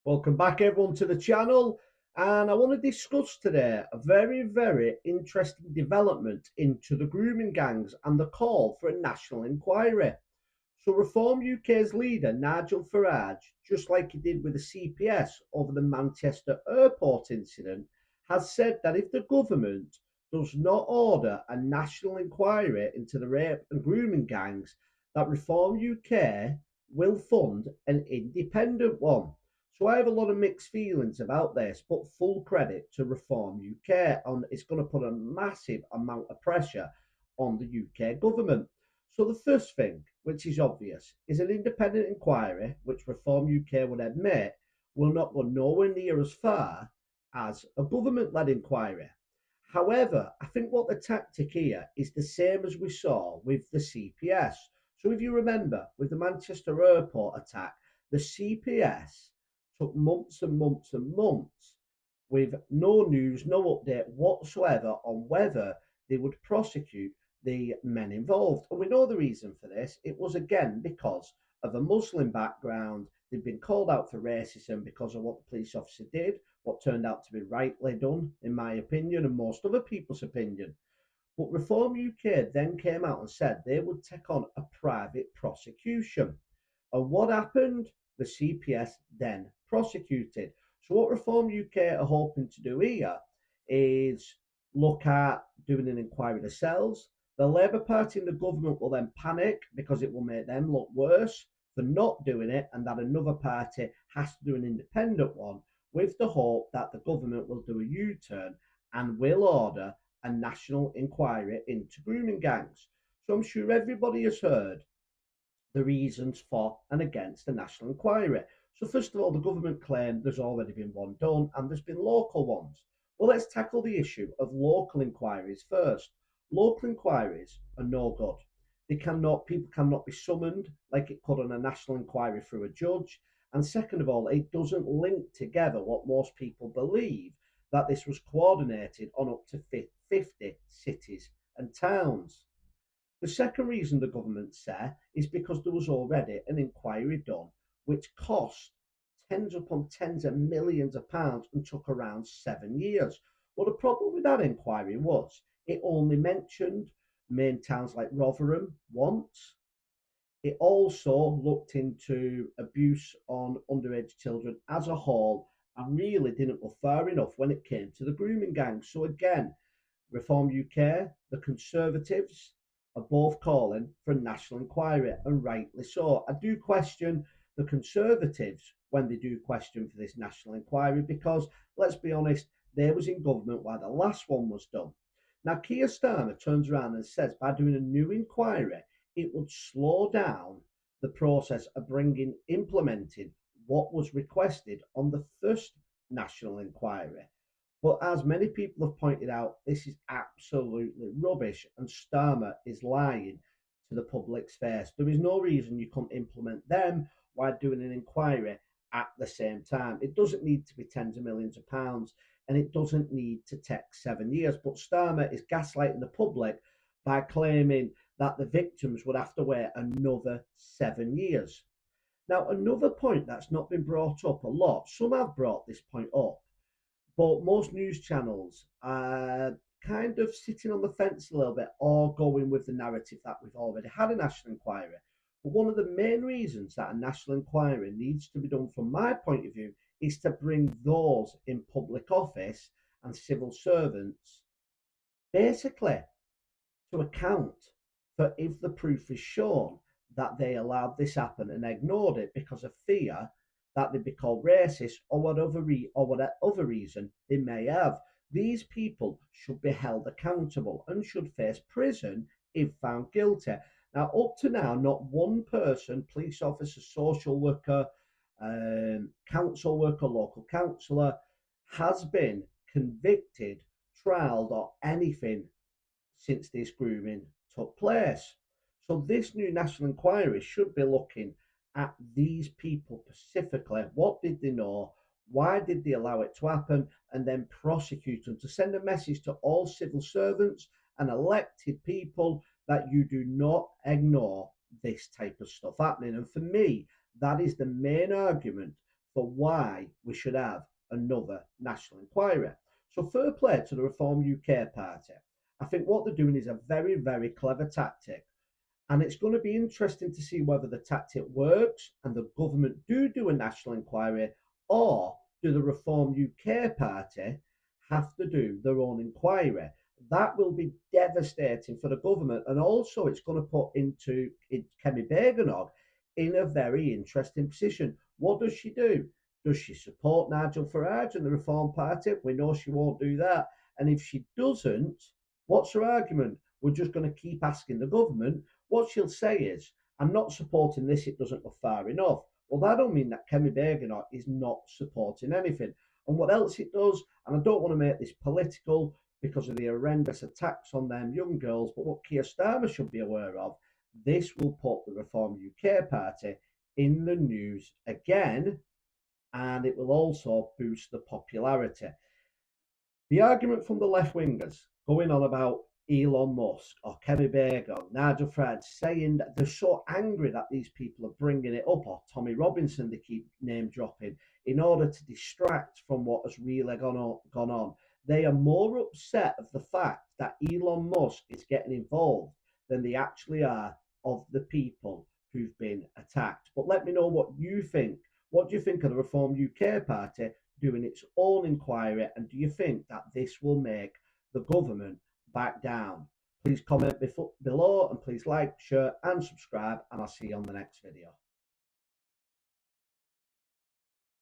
Welcome back, everyone, to the channel. And I want to discuss today a very interesting development into the grooming gangs and the call for a national inquiry. So, Reform UK's leader, Nigel Farage, just like he did with the CPS over the Manchester airport incident, has said that if the government does not order a national inquiry into the rape and grooming gangs, that Reform UK will fund an independent one. So I have a lot of mixed feelings about this, but full credit to Reform UK on it's going to put a massive amount of pressure on the UK government. So the first thing, which is obvious, is an independent inquiry, which Reform UK would admit will not go nowhere near as far as a government-led inquiry. However, I think what the tactic here is the same as we saw with the CPS. So if you remember, with the Manchester airport attack, the CPS took months and months and months with no news, no update whatsoever on whether they would prosecute the men involved. And we know the reason for this. It was again because of a Muslim background. They'd been called out for racism because of what the police officer did, what turned out to be rightly done, in my opinion, and most other people's opinion. But Reform UK then came out and said they would take on a private prosecution. And what happened? The CPS then prosecuted. So what Reform UK are hoping to do here is look at doing an inquiry themselves. The Labour Party and the government will then panic because it will make them look worse for not doing it, and that another party has to do an independent one with the hope that the government will do a U-turn and will order a national inquiry into grooming gangs. So I'm sure everybody has heard the reasons for and against the national inquiry. So, first of all, the government claimed there's already been one done and there's been local ones. Well, let's tackle the issue of local inquiries first. Local inquiries are no good. People cannot be summoned like it could on a national inquiry through a judge. And second of all, it doesn't link together what most people believe that this was coordinated on up to 50 cities and towns. The second reason the government said is because there was already an inquiry done which cost tens upon tens of millions of pounds and took around 7 years. Well, the problem with that inquiry was it only mentioned main towns like Rotherham once. It also looked into abuse on underage children as a whole and really didn't go far enough when it came to the grooming gang. So again, Reform UK, the Conservatives are both calling for a national inquiry, and rightly so. I do question the Conservatives when they do question for this national inquiry because, let's be honest, they was in government while the last one was done. Now, Keir Starmer turns around and says by doing a new inquiry, it would slow down the process of implementing what was requested on the first national inquiry. But as many people have pointed out, this is absolutely rubbish, and Starmer is lying to the public's face. There is no reason you can't implement them while doing an inquiry at the same time. It doesn't need to be tens of millions of pounds, and it doesn't need to take 7 years. But Starmer is gaslighting the public by claiming that the victims would have to wait another 7 years. Now, another point that's not been brought up a lot, some have brought this point up, but most news channels are kind of sitting on the fence a little bit or going with the narrative that we've already had a national inquiry. But one of the main reasons that a national inquiry needs to be done, from my point of view, is to bring those in public office and civil servants basically to account for if the proof is shown that they allowed this happen and ignored it because of fear that they'd be called racist or whatever reason they may have. These people should be held accountable and should face prison if found guilty. Now, up to now, not one person, police officer, social worker, council worker, local councillor, has been convicted, trialed, or anything since this grooming took place. So this new national inquiry should be looking at these people specifically. What did they know? Why did they allow it to happen? And then prosecute them to send a message to all civil servants and elected people that you do not ignore this type of stuff happening. And for me, that is the main argument for why we should have another national inquiry. So fair play to the Reform UK Party. I think what they're doing is a very, very clever tactic. And it's going to be interesting to see whether the tactic works and the government do a national inquiry, or do the Reform UK Party have to do their own inquiry. That will be devastating for the government, and also it's going to put Kemi Bergenog in a very interesting position. What does she do? Does she support Nigel Farage and the Reform Party? We know she won't do that. And if she doesn't, what's her argument? We're just going to keep asking the government. What she'll say is, I'm not supporting this, it doesn't go far enough. Well, that'll mean that Kemi Bergenot is not supporting anything. And what else it does, and I don't want to make this political because of the horrendous attacks on them young girls, but what Keir Starmer should be aware of, this will put the Reform UK Party in the news again, and it will also boost the popularity. The argument from the left wingers going on about Elon Musk or Kemi Bergo, Nigel Farage, saying that they're so angry that these people are bringing it up, or Tommy Robinson they keep name dropping, in order to distract from what has really gone on. They are more upset of the fact that Elon Musk is getting involved than they actually are of the people who've been attacked. But let me know what you think. What do you think of the Reform UK Party doing its own inquiry, and do you think that this will make the government back down? Please comment below, and please like, share and subscribe, and I'll see you on the next video.